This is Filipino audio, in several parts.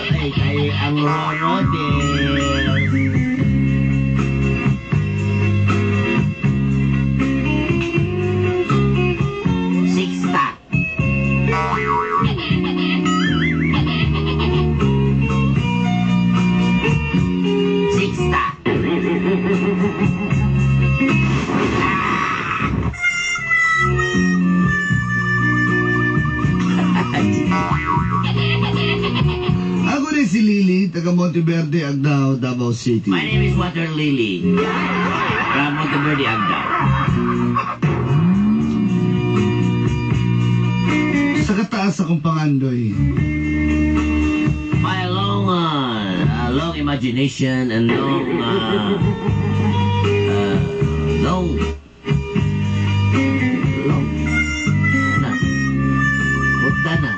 Ay, kay ang Rodel. Sixta. Sixta. Ako rin si Lily, taga Monteverde, Agdao, Davao City. My name is Water Lily. From Monteverde, Agdao. Sa kataas akong pangandoy. My long imagination and long, na, punta na.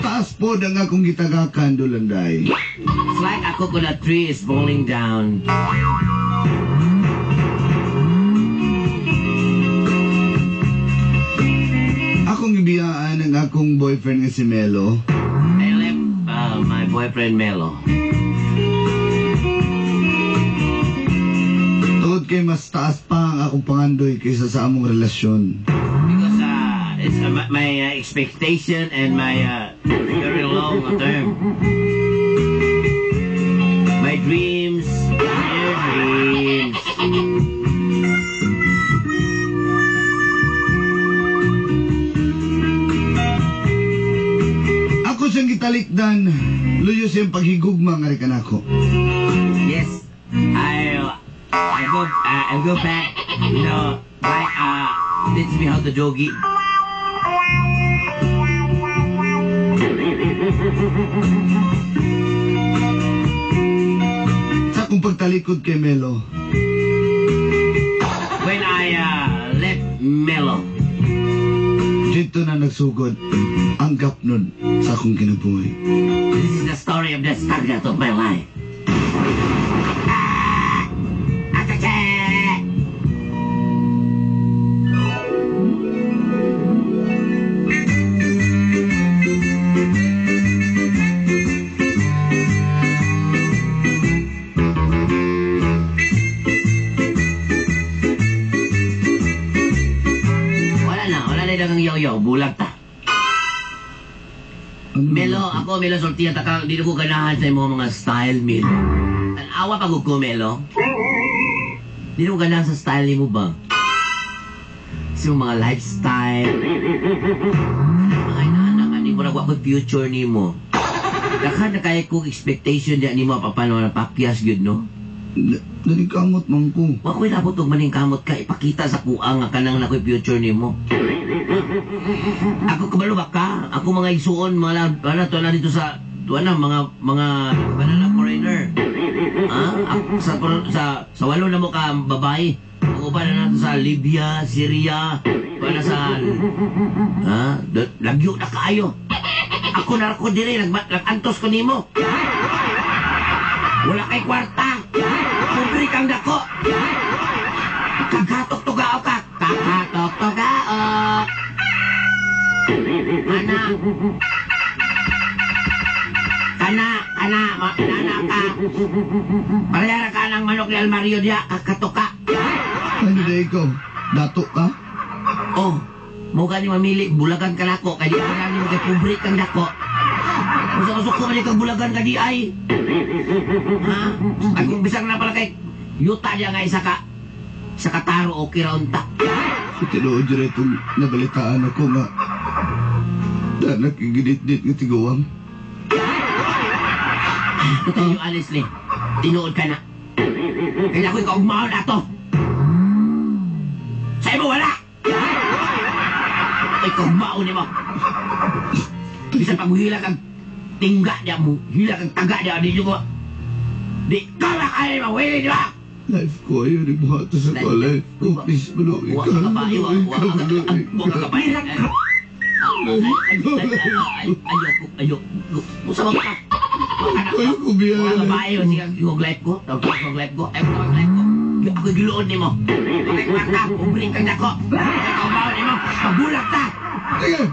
Taas po ang akong gitagakan, Dulanday. It's like a coconut tree is falling down. Akong ibiyaan ang akong boyfriend nga si Melo. I left my boyfriend Melo. Tungod kay mas taas pa ang akong pangandoy kaysa sa among relasyon. Because it's my expectation and my very long term. My dreams, your dreams. Ako siyang gitalikdan, luyo siyang paghigugma nga rin kanako. Yes, I'll go back. You know, like teach me how to jogi. Sa akong pagtalikod kay Melo, When I left Melo, dito na nagsugod ang gapnod sa akong kinabuhi. this is the story of the start of my life. Wala na lang ang yoyo, bulag ta. Melo, Melo, sultiya ta ka, di ko ganahan sa mga style, Melo. Tanawa pag ko, Melo. Di ko ganahan sa style ni mo ba? Sa mga lifestyle. Mga inaanak, hindi mo nagwa ko future ni mo. Daka na kaya kong expectation diya ni mo papano na pakyas yun, no? Nanikamot man ko. Wako'y labot og maning kamot ka, ipakita sa kuang nga kanang nako'y future ni mo. Ako kabalo ba ka? Ako mga isuon, mga tuwa dito sa, tuwa na, mga banana foreigner. Ha? Ako, sa walo na mo ka babae. Ako ba na nato sa Libya, Syria, tuwa na sa, ha? Lagyo na kayo. Ako na ako dire, nag-antos ko nimo. Wala kay kwarta. Kumpri kang dako. Kakatok tugao ka. Kakatok tugao. Kana, inana ka. Parehara ka ng manok ni Almario diya, kakatok ka. Ano na ikaw? Dato ka? Oh, mukha niyo mamili, bulagan ka nako, kaya di ka na niyo kay kumpri kang dako. Masuk ko balik kang bulagan ka di ay. Ha? Ay kung bisang na pala kay yuta diya nga isa ka taro o kiraunta. Tinuod dyan itong nabalitaan ako nga na nakiginit-nit nga tiguang. Ito yung honestly, tinuod ka na. Kaya ako'y kaugmahon na to. Sa'yo mo wala! Ako'y kaugmahon ni mo. Bisa pag-hila kang tingga niya mo, hila kang taga niya, di nyo ko. Di ka ba kayo mawili, di ba? Life ko ayaw ni buhato sa ko. Life ko, please, maluwi ka. Huwag ka ba? Ayok. Musa mo ka. Ayaw ko biyaya. Huwag ka ba? Huwag life ko. Huwag life ko. Ako'y giluon ni mo. Okay, kwarta. Umbring kang dako. Ikaw ba ni mo? Magulag ka. Sige.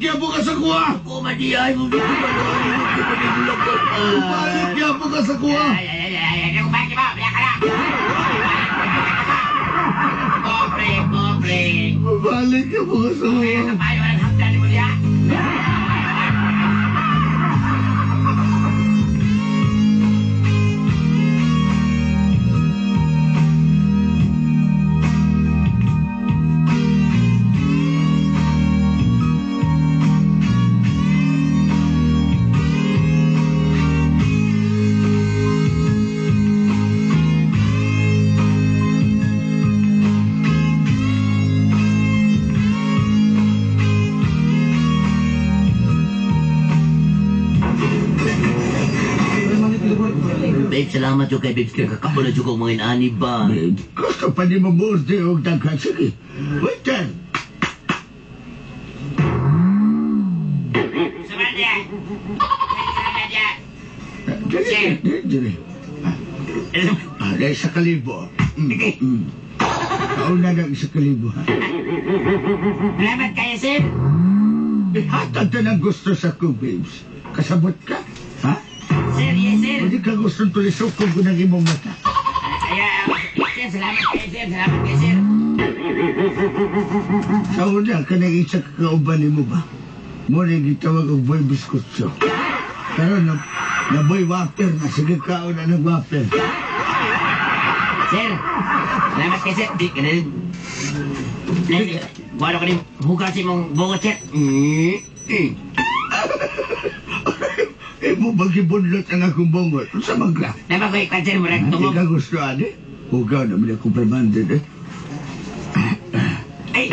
niya po ka sa kuha! Ako madiay mo dito ba no? Hindi ko nagulagod. Balik niya po ka sa kuha! Ay, kumain ba? Biyak ka na! Pobre! Balik niya po ka sa kuha! Kapay, walang hapdan mo niya. Babe, salamat yung kay Babes kaya kakaulat yung kong mga inaani ba? Gusto pa ni mamurde o daghan. Sige, waiter! Samantya! Dili. Dahil sa kalibo. Kauna ng isa kalibo, ha? Salamat kayo, sir! Hatag ka ng gusto sa ko, babes. Kasabot ka, ha? Sir, yes, sir! Hindi ka gustong tulisokog ko ng imong mata. Sir, salamat kayo, sir! Salamat kayo, sir! Sa una, ka nang isa kakauban mo ba? Muna gitawag og boy biskutso. Pero na boy water na. Sige kao na ng water. Sir! Salamat kayo, sir! Di ka na rin. Wala ka rin hugasin mong bungot, sir! Mo magibunlot ang akong bongot. Sa magla. Nabagoy ka, sir! Murag Hindi tungog. ka gusto, ane? Hugaw naman akong permanent, eh. Ay!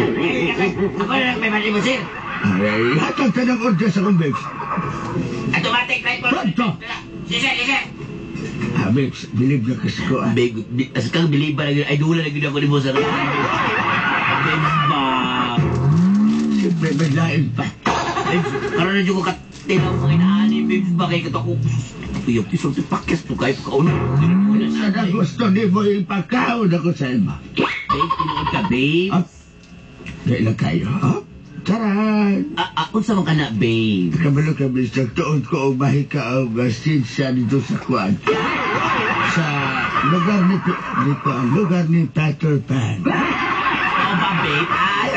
Ako na lang may mali mo, sir! Ay, hatag ka ng order sa kong babes. Automatic right po! Pronto! Yes, sir! Yes, sir! Babes, bilib na kasi ko, ah. Beg, as kang biliba na ay dula na gina ko ni mo sa Babes ba? Siyempre, may lain pa. Babes, karoon na dyan ko katinaw mga inaani, babes ba kay kato ko. Tuyok, tisok, tipakyas to kayo pagkauna. Sana gusto ni mo ipakaon ako sa ima. Babes, tinood ka, babes. Up. Kailan kayo, ha? Taran! Unsa man ka na, babe? Kabalo kami sa tuon ko o mahika o gastin siya dito sa kwan. Sa lugar lugar ni Peter Pan. Oo ba, babe? Ay,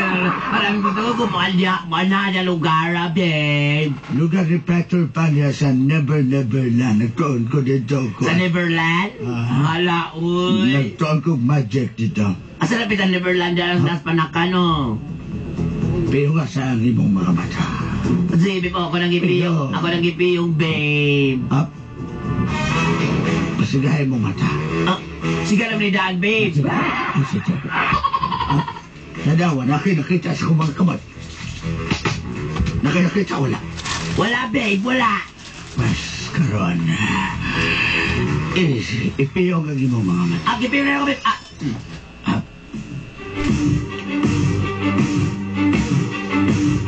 parang gusto ko kumalya, mananya lugar, babe. Lugar ni Peter Pan niya sa Never Never Land. Nagtuon ko dito ko. Sa Neverland? Hala, uy. Nagtuon ko magic dito. Asa na pitang Neverland dyan ang panakano? Pero nga sa imong mga mata. Sige, babe, ako nang ipiyong. Ako nang ipiyong, babe. Up. Pasigahay mo mata. Sige alam ni Daan, babe. Sige. Up. Nadawa, nakita sa kumang kamot. Nakita, wala. Wala, babe, wala. Mas karon. Ipiyong ang imong mga mata. Ipiyong na ako, babe. Up.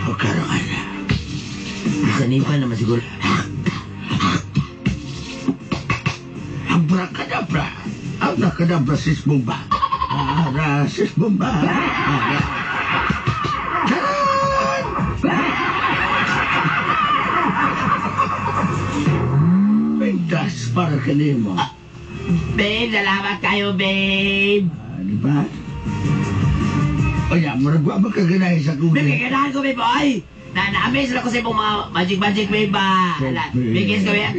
O karon. Sanipan naman siguro. Abracadabra. Abracadabra, sis bomba. Sis bomba. Karon! Pintas para kanimo. Babe, salamat kayo, babe. Di ba? O yan, maragwa magkaganay sa Babe, kunin. kaganahan ko, babe, oy. Na-amaze na ko sa ibang mga magic babe ba? Bigis ko yan.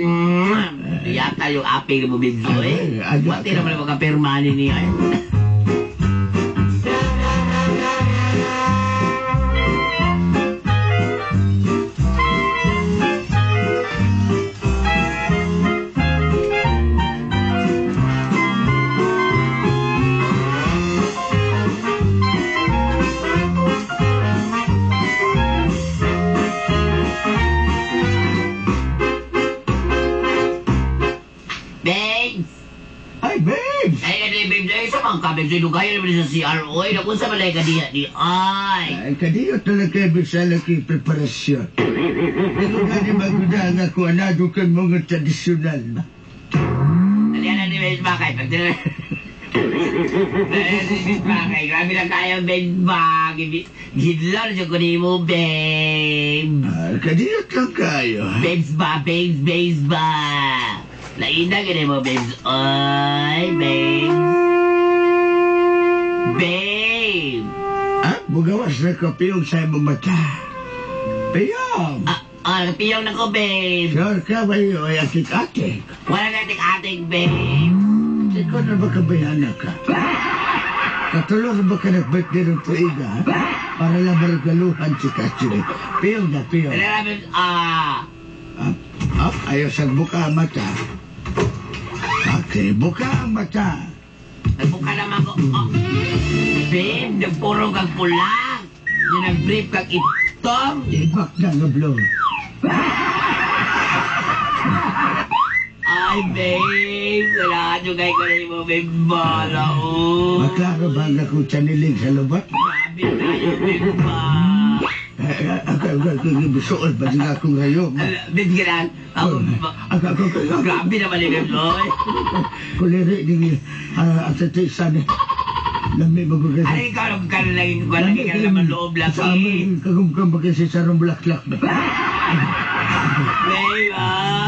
Yata yung aping mo, babe, oy. Pati naman ang magkapirmani niya. Kabib sa lugayan naman sa CRO. Ay, nakun sa malay ka di ay. Ay, kadiyo talaga bisa laki preparasyon. Pero gani maguda nga ko anado kang mga tradisyonal na. Aliyan na ni Miss Bakay. Pagdala. Miss Bakay, grabe lang kayo, Ben Bag. Gidlar siya ko ni mo, babe. babe. Kadiyot lang kayo. Babes ba? Laina gini mo, babes. Oy, babes. Babe. Bugawas na ko piyong sa imong mata. Piyong! Piyong na ko, babe. Sure ka ba yun ay atik-atik? Wala na ating babe. Ikaw na ba kabayana ka? Katulog ba ka nag-birthday ng tuiga? Para lang marigaluhan si Katsuki. Piyong na, piyong. Ayaw sa buka ang mata. Okay, buka ang mata. Nagbuka naman ko. Babe, nagpurong kang pula. Yung nag-brief kang itom. Ibak na nga blow. Ay, babe. Kailangan nyo kayo kayo mo, babe. Bala, Maklaro ba nga kung chanilig sa lubat? Grabe tayo, babe. Ako bisuol ba nga akong rayo? Babe, ganaan. Ako Grabe naman yung babe, Loy. kuliri din at sa tisan eh. Lami magugas. Ano ikaw nagkakalagin ko? Lagi ka naman loob lang. Sa amin, kagumkang bagay sa sarong bulaklak na. Babe,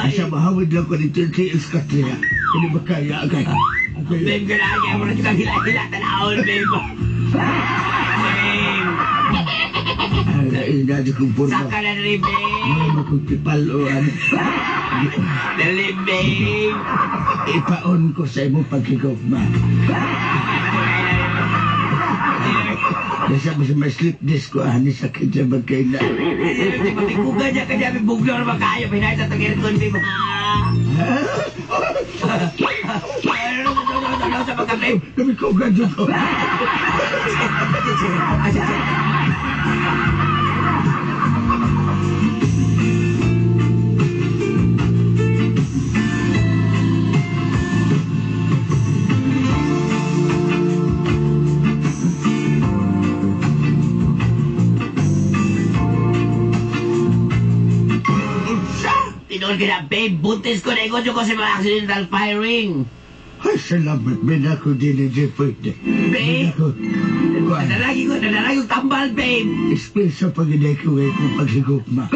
Asa mahawid lang ko dito sa Iskatria. Hindi ba kaya agay? Babe, ganaan. Kaya mo na yung hila-hila tanahon, babe. Babe. Dali kong purma. Saka na rin, babe. Mga magkutipal o ano. Dali, babe. Ipaon ko sa imong pagkikogma. Nasa mo sa may slip disc ko, ani sakit sa magkaila. Matikugan niya kanya, may buglor ba kayo? Pinay sa tagirin ko, di ba? Ano sa pagkablame? Namikugan dyan ko. Tinol ka na, babe. Buntis ko na ikot ko sa mga accidental firing. Ay, salamat. May nako din na dyan pwede. Babe. Nanalagi ko tambal, babe. Espeso pag inay ko ngayon kung paghigugma.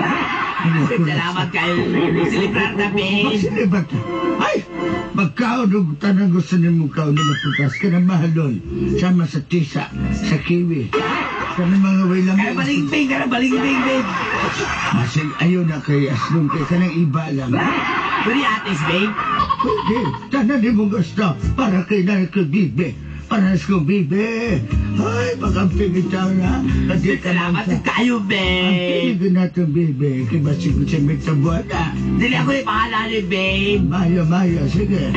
Salamat kayo. Silibrar na, babe. Silibat na. Ay! Magkaon og tanang gusto ni mong kaon na putas ka na mahalon. Sama sa tisa, sa kiwi. Sa mga wailang... Kaya baligbing ka na, baligbing, babe. Masig ayaw na kay aslong kay kanang iba lang. Pwede atis, babe. Pwede, tanan ni mong gusto para kay na ko bibe. Para sa kong bibe. Ay, magamping itaw na. Salamat kayo, Ang babe. pinig na itong bibe. Kaya masig ko siya may tabuan na. Dili ako yung pahala ni babe. Maya, sige.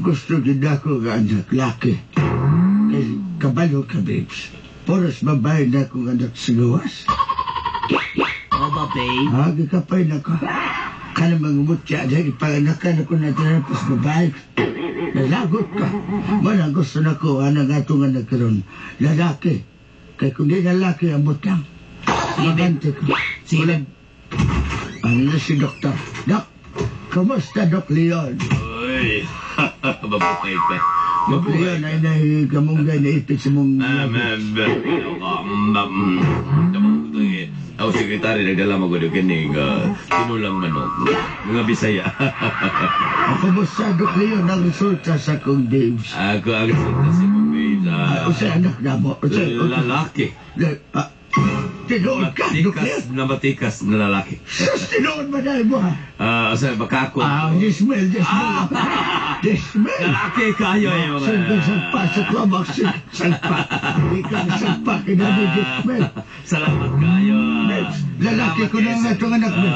Gusto gina ko nga anak laki. Kay kabalo ka, babes. Poros babae na akong anak sa gawas. Oo ba, babe? Gikapay na ko. Kana mga mutya dahil ipanganakan ako na tinapos babae. Nalagot ka. Wala gusto na ko anang atong anak karon. Lalaki. Kay kung di lalaki ang butang. Magante ko. Sige. Ano na si Doktor? Dok, kumusta, Dok Leon? Uy, mabukay pa. Dok Leon ay nahigamunggay na ipit sa mong... Ako sekretary nagdala mo ko kining tinulang manok. Mga Bisaya. Kumusta, Dok Leon, ang resulta sa kong babes? Ako ang resulta sa kong babes. Usay anak na mo. Lalaki. Tinood ka, Dok Leon. Matikas na lalaki. Sus, tinood ba dahil mo, ha? Sa bakakot. Dismel. Dismel. Lalaki kayo eh mga. Sagpa sa klabak, sagpa. Ikaw sagpa, kinado dismel. Salamat kayo. Lalaki ko na nga itong anak mo.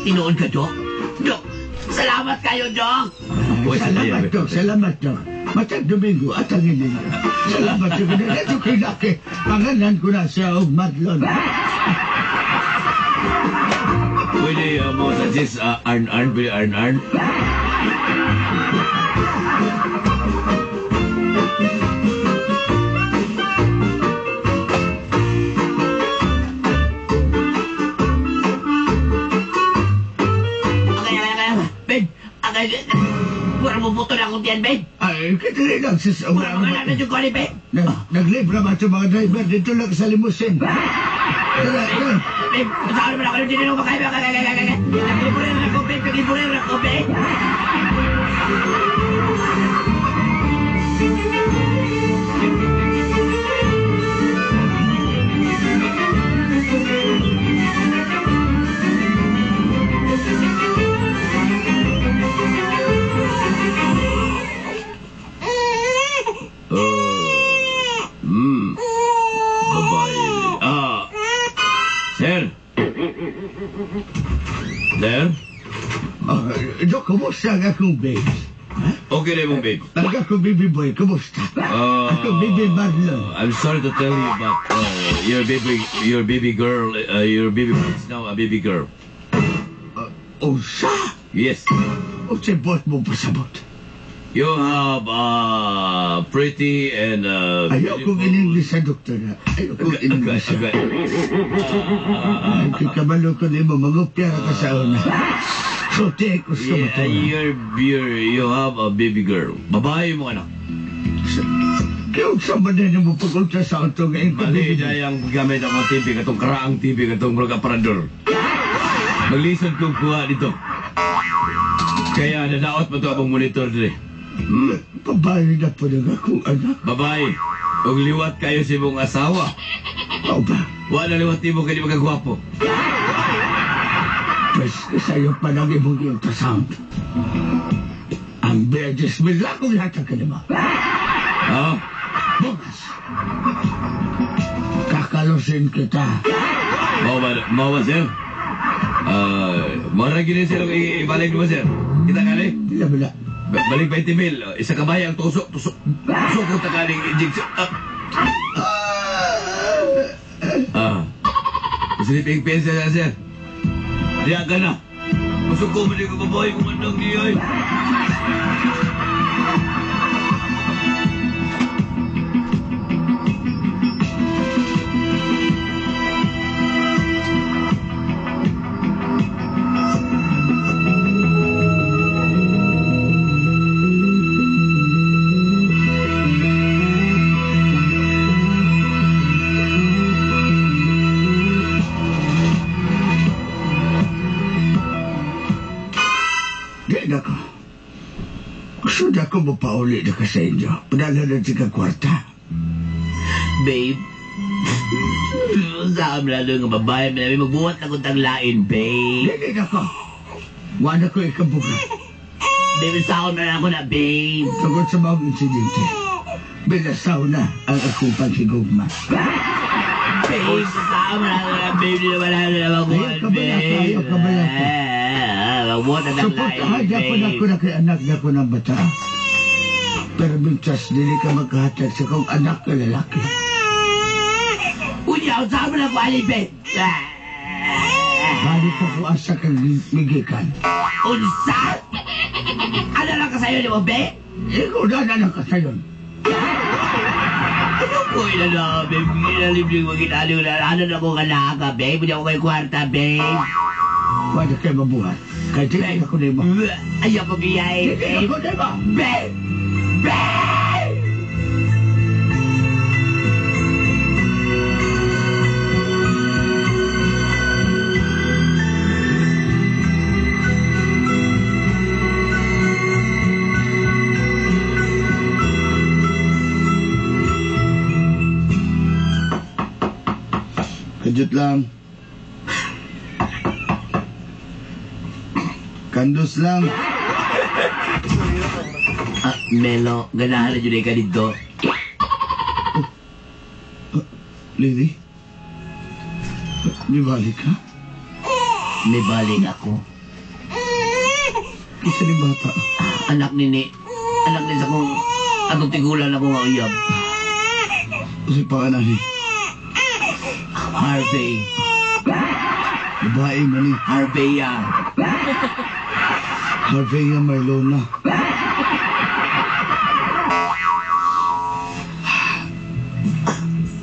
Tinoon ka, Dok? Dok, salamat kayo, Dok. Salamat, Dok. Matag Domingo at ang hindi. Salamat, Dok. Ito kay laki. Pangalan ko na siya og Madlon. Pwede mo suggest Arn, pwede Arn. kay... Pura mo buto na akong tiyan, babe. Ay, kadali lang sis. Pura mga namin yung kuali, babe. Naglibra ba ito mga driver dito lang sa limusin? Tara. Babe, saan naman ako yung dinilong makaiba? Nagliburin na ako, babe. Nagliburin na ako, babe. Babae. Sir? Sir? Dok, kumusta ang akong babe? Okay na mong babe. Ang akong baby boy, kumusta? Akong baby Marlon. I'm sorry to tell you, but your baby girl is now a baby girl. Sa? Yes. O sibot mo pasabot? You have pretty and Ayaw kong in-English sa doktor na. Ayaw kong in-English sa. Ay, kikabalo ko na mo, magupya ka sa una. So, take ko sa Yeah, you have a baby girl. Babae mo anak. Kaya sa ba na mo pag-ultra sa auto ngayon? Mali na yung gamit ang mga TV, katong karaang TV, katong mga aparador. Maglisod kong kuha dito. Kaya nanaot mo ito akong monitor dito. Babae na po ng akong anak. Babae, kung liwat kayo sa imong asawa, O ba? wala liwat mo kayo magagwapo. Pwes sa'yo pa nang imong ultrasound. Ang bedes, milagong lahat ang kanima. Ha? Bukas. Kakalusin kita. Mau ba, sir? Mara gini sir, ibalik mo sir. Kita kali? Bila. Balik 20 mil. Isa kabay ang tusok ko takaling injection. Sleeping pills na sir. Diya ka na. Masuk ko mali ko babae kumandang di ay. Gusto na ko mapauli na ka sa inyo. Padala na siya kwarta. Babe. Saan na doon nga babae, may magbuhat na kong taglain, babe. Hindi na ko. Wala ko ikabuka. Babe, saan na ako na, babe. Tungkol sa mga insidente, binasaw na ang akong paghigugma. Babe, saan na ako na, babe. Di naman ako na magbuhat, babe. Ayaw ka ba yan? Magbuhat na taglain, Suportahan niya ko na babe. ko na kay anak niya ko ng bata. Pero mintas, dili ka magkahatag sa kong anak na lalaki. Unya, saan mo na ko, Ali, babe. Balik ko po asa kang migikan. Unsa? Ano lang ka sa'yo ni mo, babe? Ikaw na nakasayon. Ano ko na, babe? Inalibig mo ginaliw na. Ano na ko ka, babe? Hindi ako kay kwarta, babe. Wala kayo mabuhat. Kaya tingin ako na mo. Ayaw ko biyay, Tingin babe. ako na mo. Babe! Babe! Kajut lang. Kandos lang. Melo, ganahan na dyan ka dito. Lily? Di balik ka? May baling ako. Isa ni bata. Anak ni sa kong atong tigulan ako nga uyab. Si panganani. Harvey. Babae man ni. Harvey yan. Harvey nga may lona.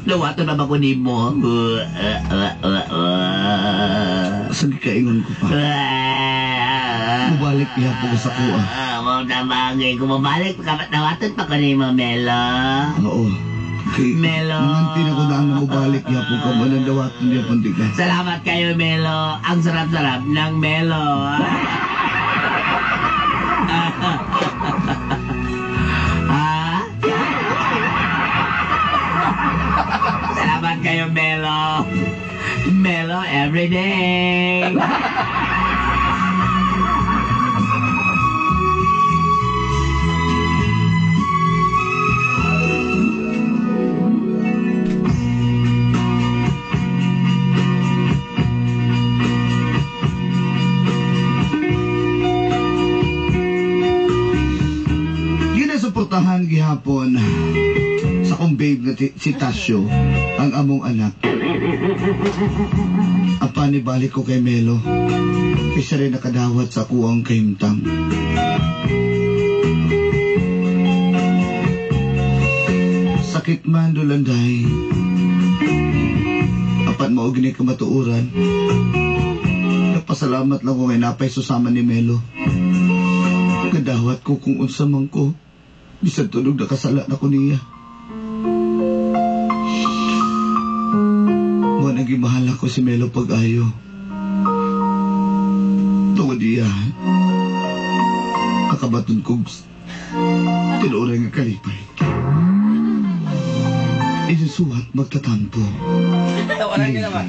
Lawato na ba ko ni mo? Saan ka ingon ko pa? Mubalik niya po sa kuha. Mga damagay. Kung mabalik, kapatawatan pa ka na yung Melo. Oo. Kay, Melo. Manganti na ko na ang mubalik niya po ka. Walang dawatan niya po di ka. Salamat kayo, Melo. Ang sarap-sarap ng Melo. Ha? Salamat kayo, Melo. Melo everyday. Ginasuportahan gihapon sa kong babe nga si Tasyo, ang among anak. Apa ni balik ko kay Melo, kay siya rin nakadawat sa kuwang kahimtang. Sakit man dulanday, apat mo gini kamatuuran. Napasalamat lang ko ngay napay susama ni Melo. Kadawat ko kung unsa man ko, bisan tunog na kasala na ko niya. Mo naging mahal ako si Melo pag-ayo. Tungod iya, kakabaton kong tinuoray nga kalipay. Inusuhat magtatampo. Tawanan ka naman.